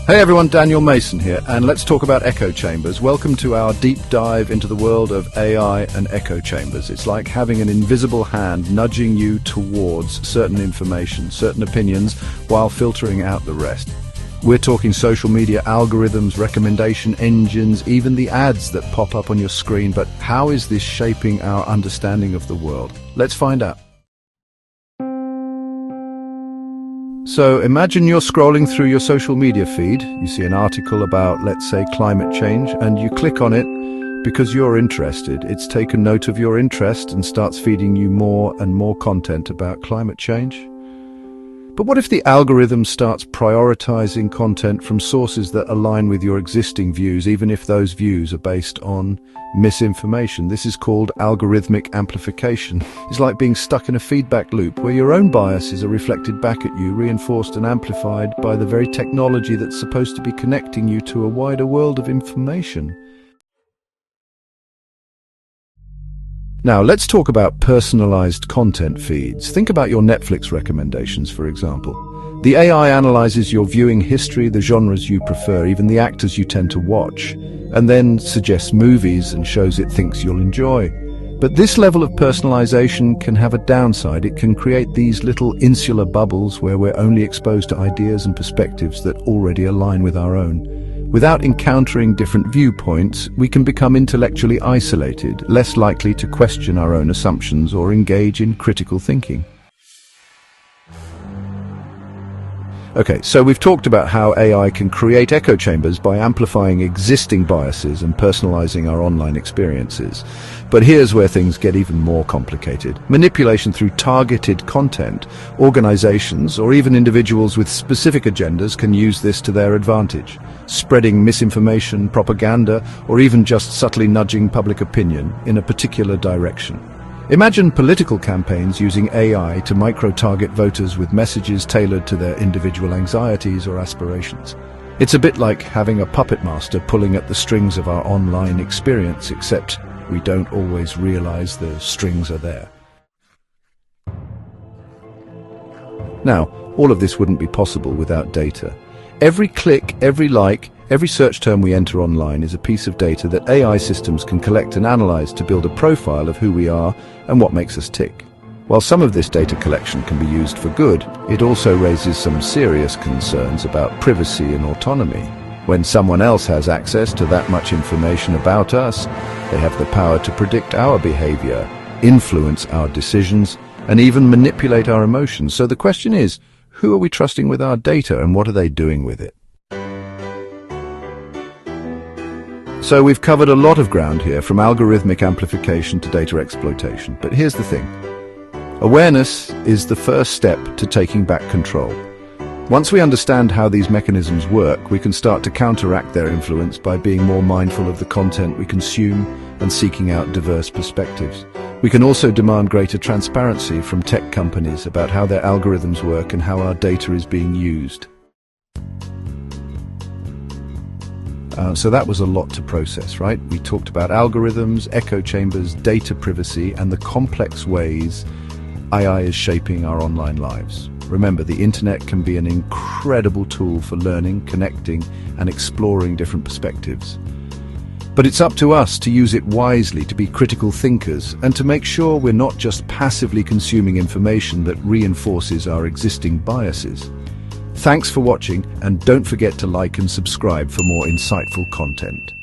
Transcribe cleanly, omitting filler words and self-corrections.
Hey everyone, Daniel Mason here, and let's talk about echo chambers. Welcome to our deep dive into the world of AI and echo chambers. It's like having an invisible hand nudging you towards certain information, certain opinions, while filtering out the rest. We're talking social media algorithms, recommendation engines, even the ads that pop up on your screen. But how is this shaping our understanding of the world? Let's find out. So imagine you're scrolling through your social media feed. You see an article about, let's say, climate change, and you click on it because you're interested. It's taken note of your interest and starts feeding you more and more content about climate change. But what if the algorithm starts prioritizing content from sources that align with your existing views, even if those views are based on misinformation? This is called algorithmic amplification. It's like being stuck in a feedback loop where your own biases are reflected back at you, reinforced and amplified by the very technology that's supposed to be connecting you to a wider world of information. Now, let's talk about personalized content feeds. Think about your Netflix recommendations, for example. The AI analyzes your viewing history, the genres you prefer, even the actors you tend to watch, and then suggests movies and shows it thinks you'll enjoy. But this level of personalization can have a downside. It can create these little insular bubbles where we're only exposed to ideas and perspectives that already align with our own. Without encountering different viewpoints, we can become intellectually isolated, less likely to question our own assumptions or engage in critical thinking. Okay, so we've talked about how AI can create echo chambers by amplifying existing biases and personalizing our online experiences. But here's where things get even more complicated. Manipulation through targeted content. Organizations or even individuals with specific agendas can use this to their advantage, spreading misinformation, propaganda, or even just subtly nudging public opinion in a particular direction. Imagine political campaigns using AI to micro-target voters with messages tailored to their individual anxieties or aspirations. It's a bit like having a puppet master pulling at the strings of our online experience, except we don't always realize the strings are there. Now, all of this wouldn't be possible without data. Every click, every like, every search term we enter online is a piece of data that AI systems can collect and analyze to build a profile of who we are and what makes us tick. While some of this data collection can be used for good, it also raises some serious concerns about privacy and autonomy. When someone else has access to that much information about us, they have the power to predict our behavior, influence our decisions, and even manipulate our emotions. So the question is, who are we trusting with our data and what are they doing with it? So we've covered a lot of ground here, from algorithmic amplification to data exploitation. But here's the thing. Awareness is the first step to taking back control. Once we understand how these mechanisms work, we can start to counteract their influence by being more mindful of the content we consume and seeking out diverse perspectives. We can also demand greater transparency from tech companies about how their algorithms work and how our data is being used. So that was a lot to process, right? We talked about algorithms, echo chambers, data privacy, and the complex ways AI is shaping our online lives. Remember, the internet can be an incredible tool for learning, connecting, and exploring different perspectives. But it's up to us to use it wisely, to be critical thinkers, and to make sure we're not just passively consuming information that reinforces our existing biases. Thanks for watching, and don't forget to like and subscribe for more insightful content.